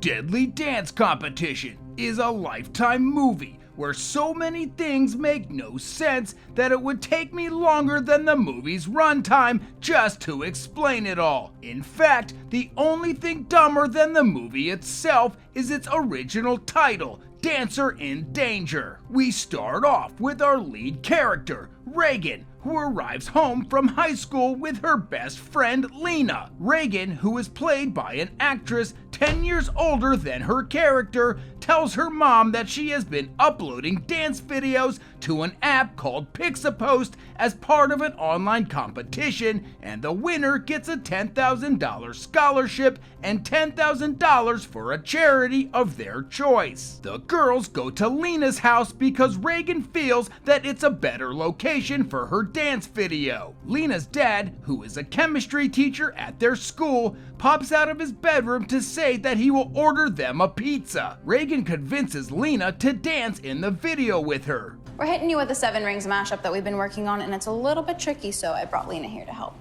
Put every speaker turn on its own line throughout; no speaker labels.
Deadly Dance Competition is a Lifetime movie where so many things make no sense that it would take me longer than the movie's runtime just to explain it all. In fact, the only thing dumber than the movie itself is its original title, Dancer in Danger. We start off with our lead character, Reagan, who arrives home from high school with her best friend Lena. Reagan, who is played by an actress 10 years older than her character, tells her mom that she has been uploading dance videos to an app called Pixapost as part of an online competition, and the winner gets a $10,000 scholarship and $10,000 for a charity of their choice. The girls go to Lena's house because Reagan feels that it's a better location for her dance video. Lena's dad, who is a chemistry teacher at their school, pops out of his bedroom to say that he will order them a pizza. Reagan convinces Lena to dance in the video with her.
We're hitting you with the 7 Rings mashup that we've been working on, and it's a little bit tricky, so I brought Lena here to help.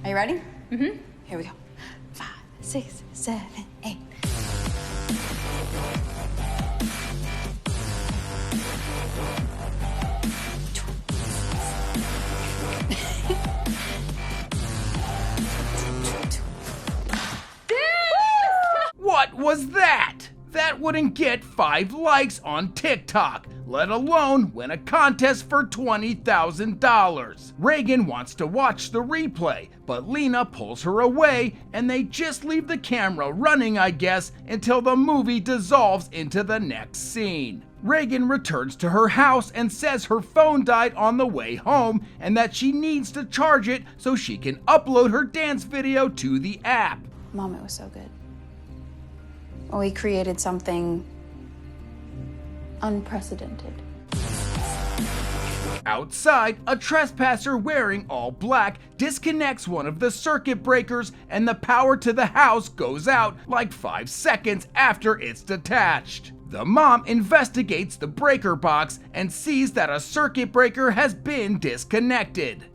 Are you ready? Mm-hmm. Here we go. 5, 6, 7, 8.
What was that? That wouldn't get 5 likes on TikTok, let alone win a contest for $20,000. Reagan wants to watch the replay, but Lena pulls her away and they just leave the camera running, I guess, until the movie dissolves into the next scene. Reagan returns to her house and says her phone died on the way home and that she needs to charge it so she can upload her dance video to the app.
Mom, it was so good. We created something unprecedented.
Outside, a trespasser wearing all black disconnects one of the circuit breakers and the power to the house goes out like 5 seconds after it's detached. The mom investigates the breaker box and sees that a circuit breaker has been disconnected.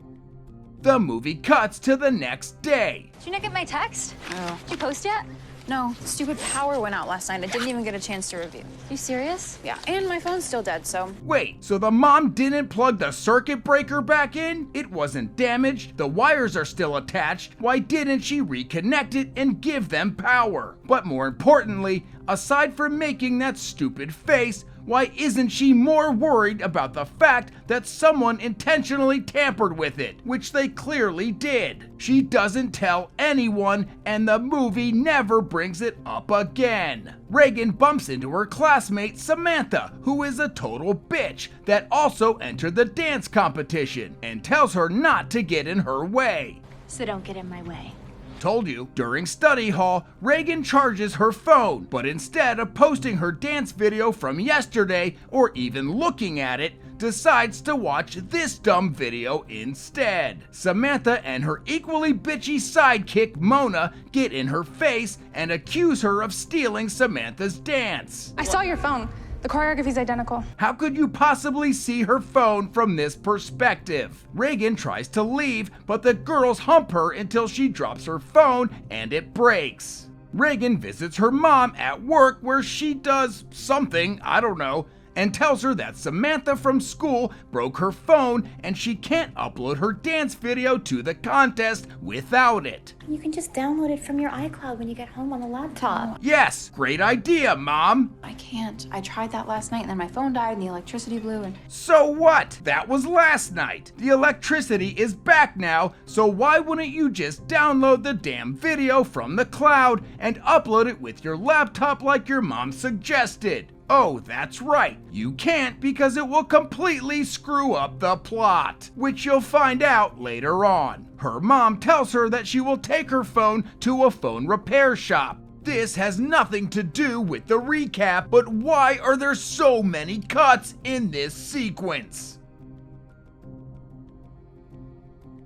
The movie cuts to the next day.
Did you not get my text?
Oh.
Did you post yet?
No, the stupid power went out last night. I didn't even get a chance to review.
You serious?
Yeah, and my phone's still dead, so.
Wait, so the mom didn't plug the circuit breaker back in? It wasn't damaged, the wires are still attached. Why didn't she reconnect it and give them power? But more importantly, aside from making that stupid face, why isn't she more worried about the fact that someone intentionally tampered with it, which they clearly did? She doesn't tell anyone, and the movie never brings it up again. Reagan bumps into her classmate Samantha, who is a total bitch that also entered the dance competition, and tells her not to get in her way.
So don't get in my way.
Told you. During study hall, Reagan charges her phone, but instead of posting her dance video from yesterday or even looking at it, decides to watch this dumb video instead. Samantha and her equally bitchy sidekick Mona get in her face and accuse her of stealing Samantha's dance.
I saw your phone. The choreography's identical.
How could you possibly see her phone from this perspective? Reagan tries to leave, but the girls hump her until she drops her phone and it breaks. Reagan visits her mom at work where she does something, I don't know, and tells her that Samantha from school broke her phone and she can't upload her dance video to the contest without it.
You can just download it from your iCloud when you get home on the laptop.
Yes, great idea, Mom.
I can't. I tried that last night, and then my phone died, and the electricity blew, and.
So what? That was last night. The electricity is back now, so why wouldn't you just download the damn video from the cloud and upload it with your laptop like your mom suggested? Oh, that's right. You can't because it will completely screw up the plot, which you'll find out later on. Her mom tells her that she will take her phone to a phone repair shop. This has nothing to do with the recap, but why are there so many cuts in this sequence?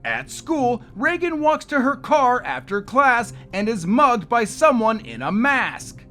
At school, Reagan walks to her car after class and is mugged by someone in a mask.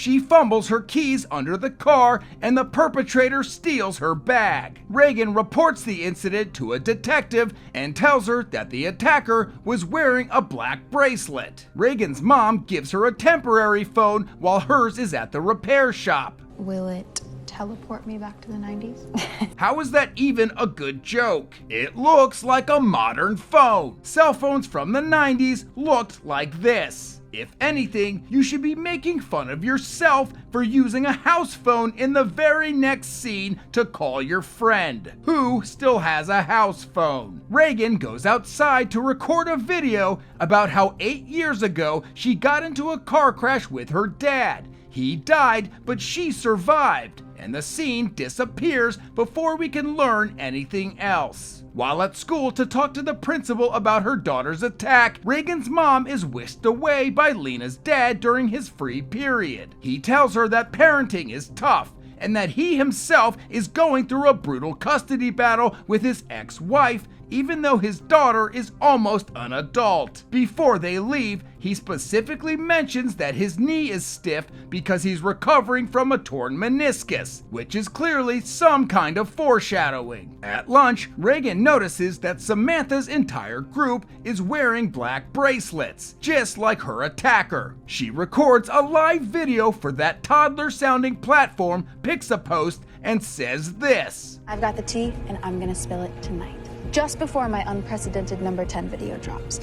She fumbles her keys under the car and the perpetrator steals her bag. Reagan reports the incident to a detective and tells her that the attacker was wearing a black bracelet. Reagan's mom gives her a temporary phone while hers is at the repair shop.
Will it teleport me back to the 90s?
How is that even a good joke? It looks like a modern phone. Cell phones from the 90s looked like this. If anything, you should be making fun of yourself for using a house phone in the very next scene to call your friend, who still has a house phone. Reagan goes outside to record a video about how 8 years ago she got into a car crash with her dad. He died, but she survived, and the scene disappears before we can learn anything else. While at school to talk to the principal about her daughter's attack, Reagan's mom is whisked away by Lena's dad during his free period. He tells her that parenting is tough, and that he himself is going through a brutal custody battle with his ex-wife, even though his daughter is almost an adult. Before they leave, he specifically mentions that his knee is stiff because he's recovering from a torn meniscus, which is clearly some kind of foreshadowing. At lunch, Reagan notices that Samantha's entire group is wearing black bracelets, just like her attacker. She records a live video for that toddler-sounding platform, Pixapost, and says this:
I've got the tea, and I'm gonna spill it tonight, just before my unprecedented number 10 video drops.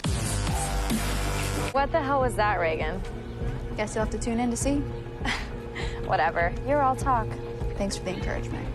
What the hell was that, Reagan?
Guess you'll have to tune in to see.
Whatever. You're all talk.
Thanks for the encouragement.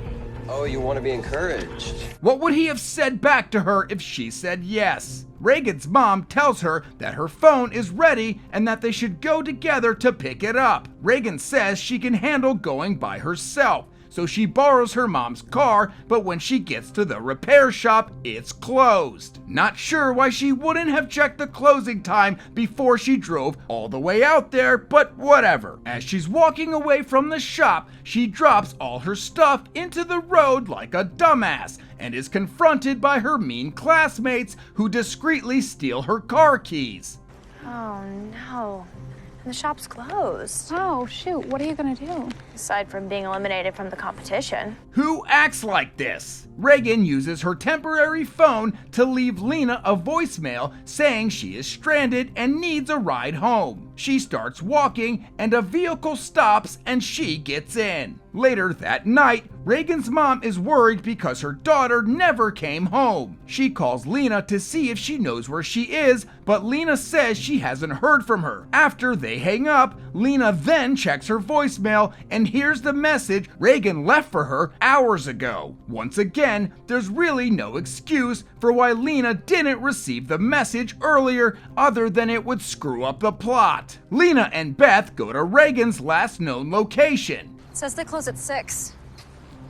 Oh, you want to be encouraged?
What would he have said back to her if she said yes? Reagan's mom tells her that her phone is ready and that they should go together to pick it up. Reagan says she can handle going by herself, so she borrows her mom's car, but when she gets to the repair shop, it's closed. Not sure why she wouldn't have checked the closing time before she drove all the way out there, but whatever. As she's walking away from the shop, she drops all her stuff into the road like a dumbass and is confronted by her mean classmates who discreetly steal her car keys.
Oh no. And the shop's closed.
Oh, shoot. What are you gonna do?
Aside from being eliminated from the competition.
Who acts like this? Reagan uses her temporary phone to leave Lena a voicemail saying she is stranded and needs a ride home. She starts walking and a vehicle stops and she gets in. Later that night, Reagan's mom is worried because her daughter never came home. She calls Lena to see if she knows where she is, but Lena says she hasn't heard from her. After they hang up, Lena then checks her voicemail and hears the message Reagan left for her hours ago. Once again, there's really no excuse for why Lena didn't receive the message earlier other than it would screw up the plot. Lena and Beth go to Reagan's last known location.
It says they close at 6.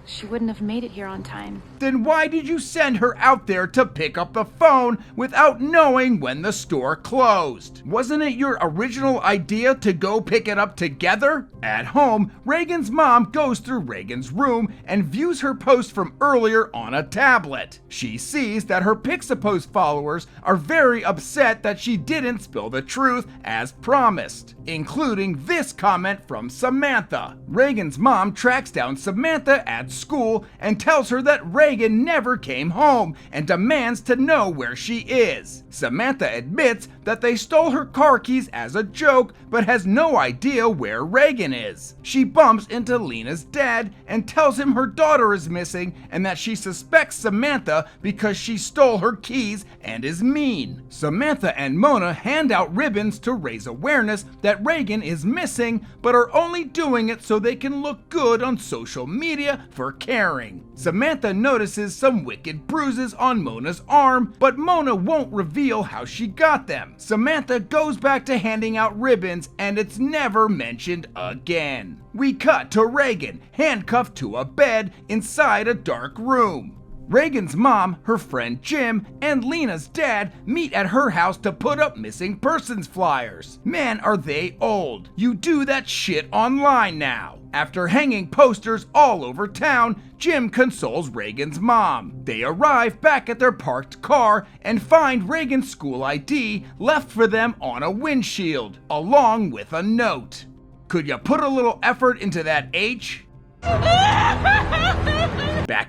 She wouldn't have made it here on time.
Then why did you send her out there to pick up the phone without knowing when the store closed? Wasn't it your original idea to go pick it up together? At home, Reagan's mom goes through Reagan's room and views her post from earlier on a tablet. She sees that her Pixapost followers are very upset that she didn't spill the truth as promised, including this comment from Samantha. Reagan's mom tracks down Samantha at school and tells her that Reagan never came home and demands to know where she is. Samantha admits that they stole her car keys as a joke, but has no idea where Reagan is. She bumps into Lena's dad and tells him her daughter is missing and that she suspects Samantha because she stole her keys and is mean. Samantha and Mona hand out ribbons to raise awareness that Reagan is missing, but are only doing it so they can look good on social media for caring. Samantha notices some wicked bruises on Mona's arm, but Mona won't reveal how she got them. Samantha goes back to handing out ribbons and it's never mentioned again. We cut to Reagan, handcuffed to a bed inside a dark room. Reagan's mom, her friend Jim, and Lena's dad meet at her house to put up missing persons flyers. Man, are they old. You do that shit online now. After hanging posters all over town, Jim consoles Reagan's mom. They arrive back at their parked car and find Reagan's school ID left for them on a windshield, along with a note. Could you put a little effort into that H? Back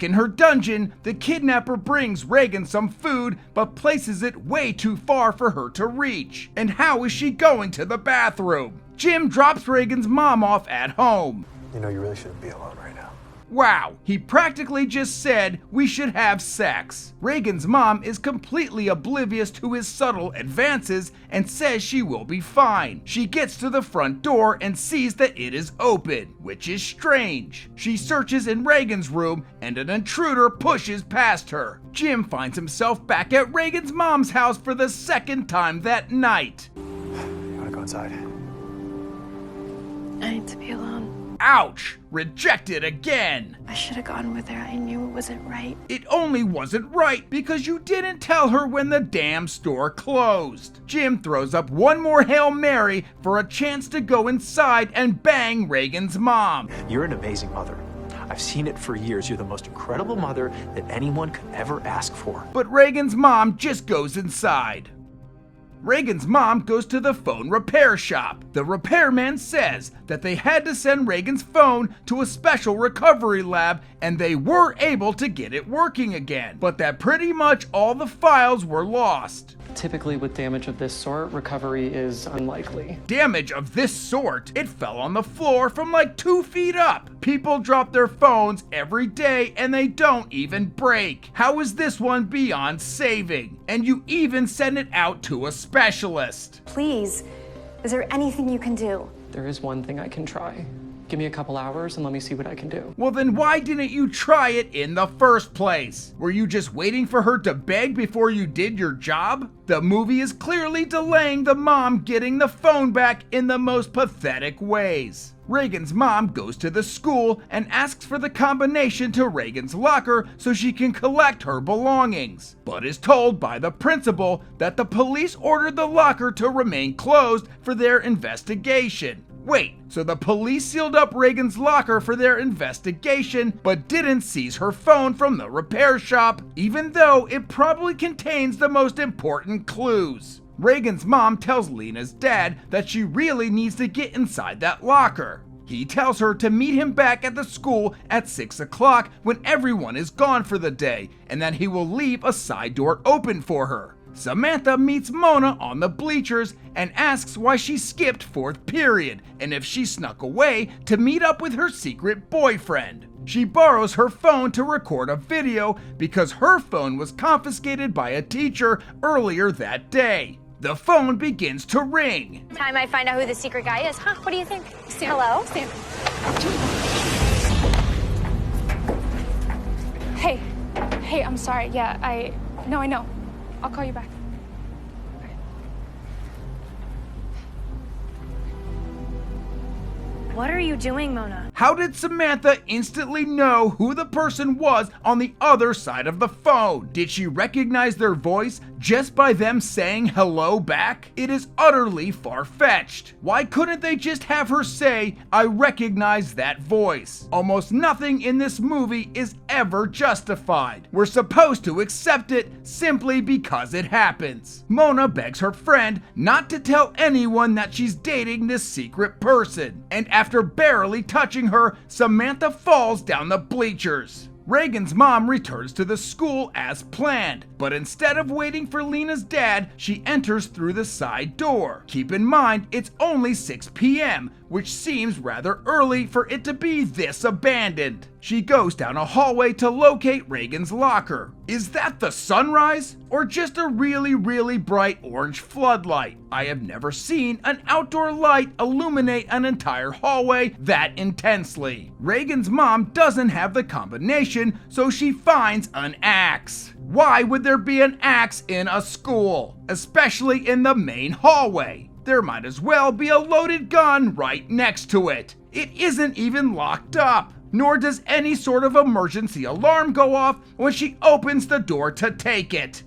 in her dungeon, the kidnapper brings Reagan some food, but places it way too far for her to reach. And how is she going to the bathroom? Jim drops Reagan's mom off at home.
You know, you really shouldn't be alone right now.
Wow, he practically just said we should have sex. Reagan's mom is completely oblivious to his subtle advances and says she will be fine. She gets to the front door and sees that it is open, which is strange. She searches in Reagan's room and an intruder pushes past her. Jim finds himself back at Reagan's mom's house for the second time that night.
You wanna go inside?
I need to be alone.
Ouch! Rejected again!
I should have gone with her. I knew it wasn't right.
It only wasn't right because you didn't tell her when the damn store closed. Jim throws up one more Hail Mary for a chance to go inside and bang Reagan's mom.
You're an amazing mother. I've seen it for years. You're the most incredible mother that anyone could ever ask for.
But Reagan's mom just goes inside. Reagan's mom goes to the phone repair shop. The repairman says that they had to send Reagan's phone to a special recovery lab and they were able to get it working again, but that pretty much all the files were lost.
Typically with damage of this sort, recovery is unlikely.
Damage of this sort? It fell on the floor from like 2 feet up. People drop their phones every day and they don't even break. How is this one beyond saving? And you even send it out to a specialist.
Please, is there anything you can do?
There is one thing I can try. Give me a couple hours and let me see what I can do.
Well, then why didn't you try it in the first place? Were you just waiting for her to beg before you did your job? The movie is clearly delaying the mom getting the phone back in the most pathetic ways. Reagan's mom goes to the school and asks for the combination to Reagan's locker so she can collect her belongings, but is told by the principal that the police ordered the locker to remain closed for their investigation. Wait, so the police sealed up Reagan's locker for their investigation, but didn't seize her phone from the repair shop, even though it probably contains the most important clues. Reagan's mom tells Lena's dad that she really needs to get inside that locker. He tells her to meet him back at the school at 6 o'clock when everyone is gone for the day, and that he will leave a side door open for her. Samantha meets Mona on the bleachers and asks why she skipped fourth period and if she snuck away to meet up with her secret boyfriend. She borrows her phone to record a video because her phone was confiscated by a teacher earlier that day. The phone begins to ring.
Time I find out who the secret guy is, huh? What do you think? Hello?
Sam. Hey, I'm sorry. Yeah, I know. I'll call you back.
What are you doing, Mona?
How did Samantha instantly know who the person was on the other side of the phone? Did she recognize their voice just by them saying hello back? It is utterly far-fetched. Why couldn't they just have her say, "I recognize that voice"? Almost nothing in this movie is ever justified. We're supposed to accept it simply because it happens. Mona begs her friend not to tell anyone that she's dating this secret person, and after barely touching her, Samantha falls down the bleachers. Reagan's mom returns to the school as planned, but instead of waiting for Lena's dad, she enters through the side door. Keep in mind, it's only 6 p.m., which seems rather early for it to be this abandoned. She goes down a hallway to locate Reagan's locker. Is that the sunrise? Or just a really bright orange floodlight? I have never seen an outdoor light illuminate an entire hallway that intensely. Reagan's mom doesn't have the combination, so she finds an axe. Why would there be an axe in a school? Especially in the main hallway. There might as well be a loaded gun right next to it. It isn't even locked up, nor does any sort of emergency alarm go off when she opens the door to take it.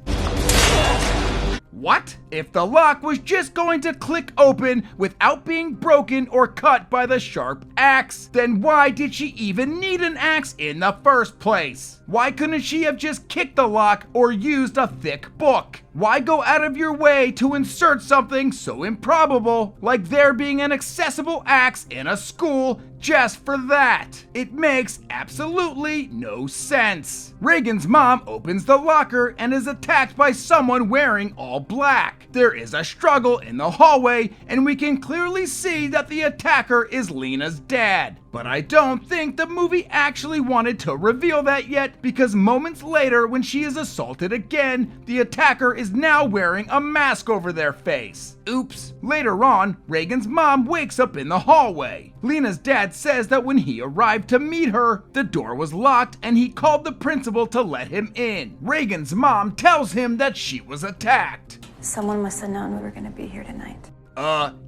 What? If the lock was just going to click open without being broken or cut by the sharp axe, then why did she even need an axe in the first place? Why couldn't she have just kicked the lock or used a thick book? Why go out of your way to insert something so improbable, like there being an accessible axe in a school just for that? It makes absolutely no sense. Reagan's mom opens the locker and is attacked by someone wearing all black. There is a struggle in the hallway, and we can clearly see that the attacker is Lena's dad. But I don't think the movie actually wanted to reveal that yet, because moments later, when she is assaulted again, the attacker is now wearing a mask over their face. Oops. Later on, Reagan's mom wakes up in the hallway. Lena's dad says that when he arrived to meet her, the door was locked and he called the principal to let him in. Reagan's mom tells him that she was attacked.
Someone must have known we were going to be here tonight.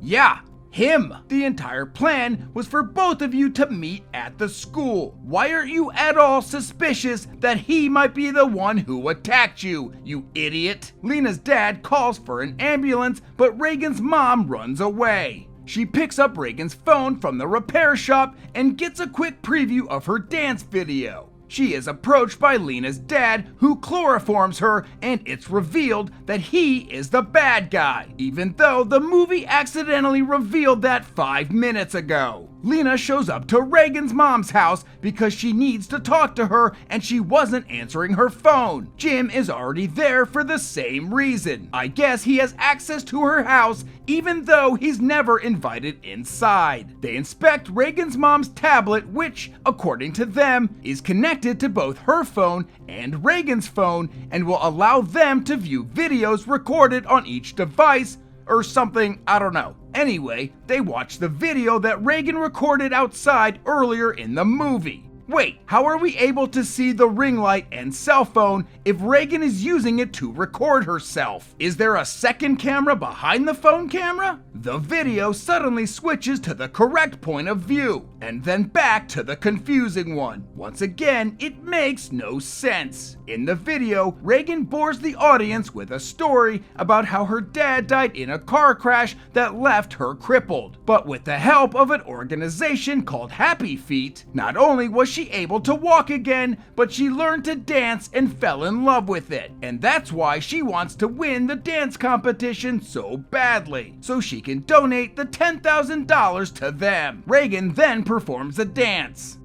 Yeah. Him. The entire plan was for both of you to meet at the school. Why aren't you at all suspicious that he might be the one who attacked you, you idiot? Lena's dad calls for an ambulance, but Reagan's mom runs away. She picks up Reagan's phone from the repair shop and gets a quick preview of her dance video. She is approached by Lena's dad, who chloroforms her, and it's revealed that he is the bad guy, even though the movie accidentally revealed that 5 minutes ago. Lena shows up to Reagan's mom's house because she needs to talk to her and she wasn't answering her phone. Jim is already there for the same reason. I guess he has access to her house even though he's never invited inside. They inspect Reagan's mom's tablet, which, according to them, is connected to both her phone and Reagan's phone and will allow them to view videos recorded on each device or something, I don't know. Anyway, they watch the video that Reagan recorded outside earlier in the movie. Wait, how are we able to see the ring light and cell phone if Reagan is using it to record herself? Is there a second camera behind the phone camera? The video suddenly switches to the correct point of view, and then back to the confusing one. Once again, it makes no sense. In the video, Reagan bores the audience with a story about how her dad died in a car crash that left her crippled. But with the help of an organization called Happy Feet, not only was she able to walk again, but she learned to dance and fell in love with it. And that's why she wants to win the dance competition so badly, so she can donate the $10,000 to them. Reagan then performs the dance.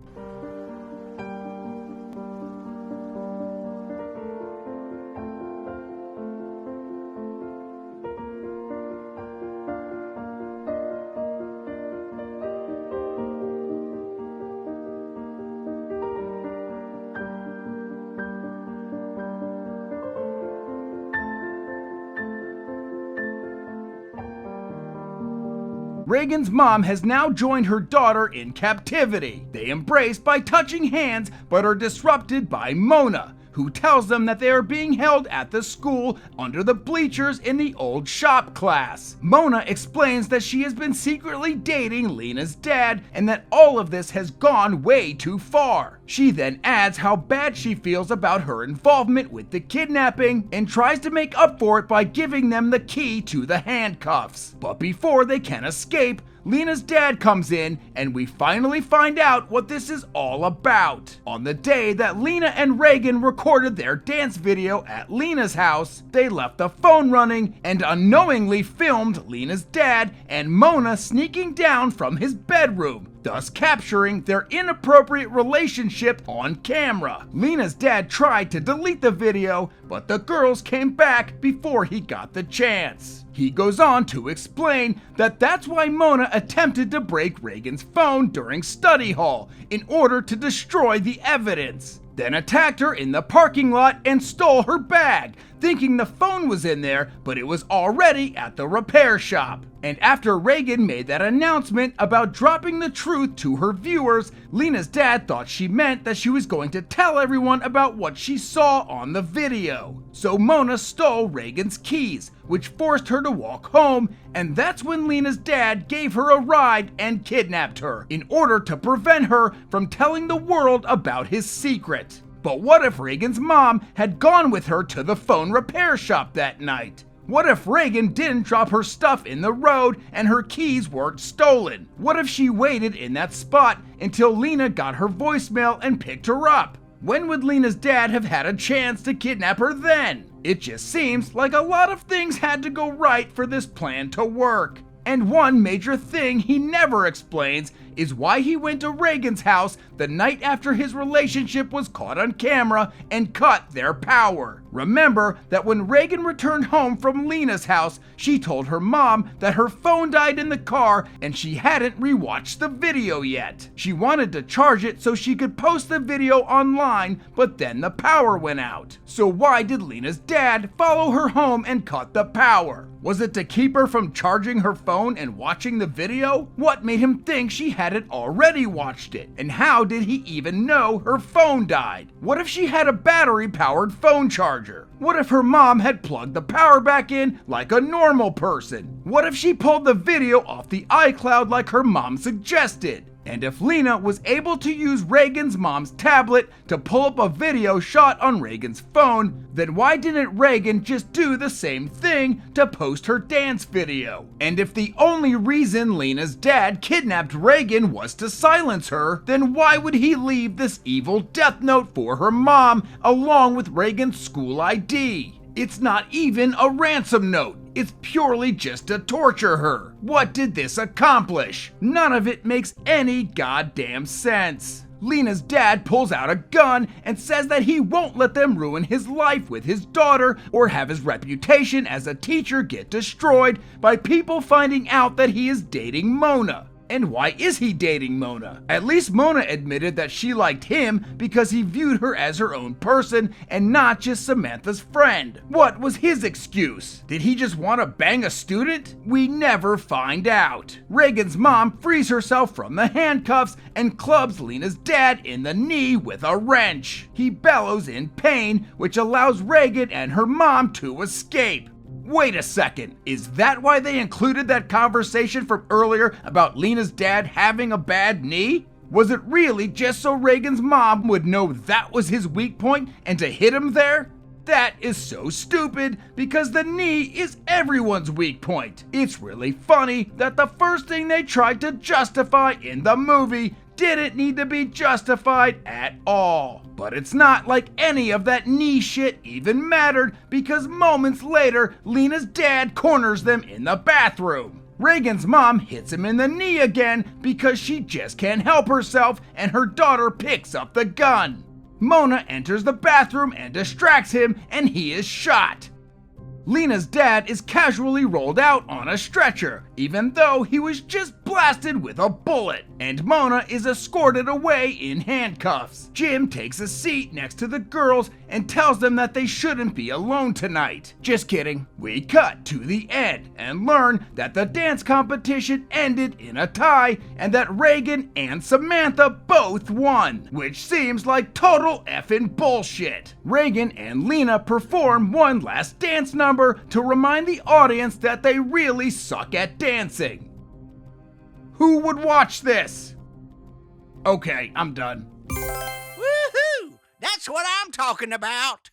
Reagan's mom has now joined her daughter in captivity. They embrace by touching hands, but are disrupted by Mona, who tells them that they are being held at the school under the bleachers in the old shop class. Mona explains that she has been secretly dating Lena's dad and that all of this has gone way too far. She then adds how bad she feels about her involvement with the kidnapping and tries to make up for it by giving them the key to the handcuffs. But before they can escape, Lena's dad comes in and we finally find out what this is all about. On the day that Lena and Reagan recorded their dance video at Lena's house, they left the phone running and unknowingly filmed Lena's dad and Mona sneaking down from his bedroom, thus capturing their inappropriate relationship on camera. Lena's dad tried to delete the video, but the girls came back before he got the chance. He goes on to explain that that's why Mona attempted to break Reagan's phone during study hall in order to destroy the evidence, then attacked her in the parking lot and stole her bag, thinking the phone was in there, but it was already at the repair shop. And after Reagan made that announcement about dropping the truth to her viewers, Lena's dad thought she meant that she was going to tell everyone about what she saw on the video. So Mona stole Reagan's keys, which forced her to walk home, and that's when Lena's dad gave her a ride and kidnapped her in order to prevent her from telling the world about his secret. But what if Reagan's mom had gone with her to the phone repair shop that night? What if Reagan didn't drop her stuff in the road and her keys weren't stolen? What if she waited in that spot until Lena got her voicemail and picked her up? When would Lena's dad have had a chance to kidnap her then? It just seems like a lot of things had to go right for this plan to work. And one major thing he never explains is why he went to Reagan's house the night after his relationship was caught on camera and cut their power. Remember that when Reagan returned home from Lena's house, she told her mom that her phone died in the car and she hadn't rewatched the video yet. She wanted to charge it so she could post the video online, but then the power went out. So why did Lena's dad follow her home and cut the power? Was it to keep her from charging her phone and watching the video? What made him think she hadn't already watched it? And how did he even know her phone died? What if she had a battery-powered phone charger? What if her mom had plugged the power back in like a normal person? What if she pulled the video off the iCloud like her mom suggested? And if Lena was able to use Reagan's mom's tablet to pull up a video shot on Reagan's phone, then why didn't Reagan just do the same thing to post her dance video? And if the only reason Lena's dad kidnapped Reagan was to silence her, then why would he leave this evil death note for her mom along with Reagan's school ID? It's not even a ransom note. It's purely just to torture her. What did this accomplish? None of it makes any goddamn sense. Lena's dad pulls out a gun and says that he won't let them ruin his life with his daughter or have his reputation as a teacher get destroyed by people finding out that he is dating Mona. And why is he dating Mona? At least Mona admitted that she liked him because he viewed her as her own person and not just Samantha's friend. What was his excuse? Did he just want to bang a student? We never find out. Reagan's mom frees herself from the handcuffs and clubs Lena's dad in the knee with a wrench. He bellows in pain, which allows Reagan and her mom to escape. Wait a second, is that why they included that conversation from earlier about Lena's dad having a bad knee? Was it really just so Reagan's mom would know that was his weak point and to hit him there? That is so stupid because the knee is everyone's weak point. It's really funny that the first thing they tried to justify in the movie didn't need to be justified at all. But it's not like any of that knee shit even mattered because moments later, Lena's dad corners them in the bathroom. Reagan's mom hits him in the knee again because she just can't help herself and her daughter picks up the gun. Mona enters the bathroom and distracts him and he is shot. Lena's dad is casually rolled out on a stretcher, even though he was just blasted with a bullet, and Mona is escorted away in handcuffs. Jim takes a seat next to the girls and tells them that they shouldn't be alone tonight. Just kidding. We cut to the end and learn that the dance competition ended in a tie and that Reagan and Samantha both won, which seems like total effing bullshit. Reagan and Lena perform one last dance number to remind the audience that they really suck at dancing. Who would watch this? Okay, I'm done.
Woohoo! That's what I'm talking about.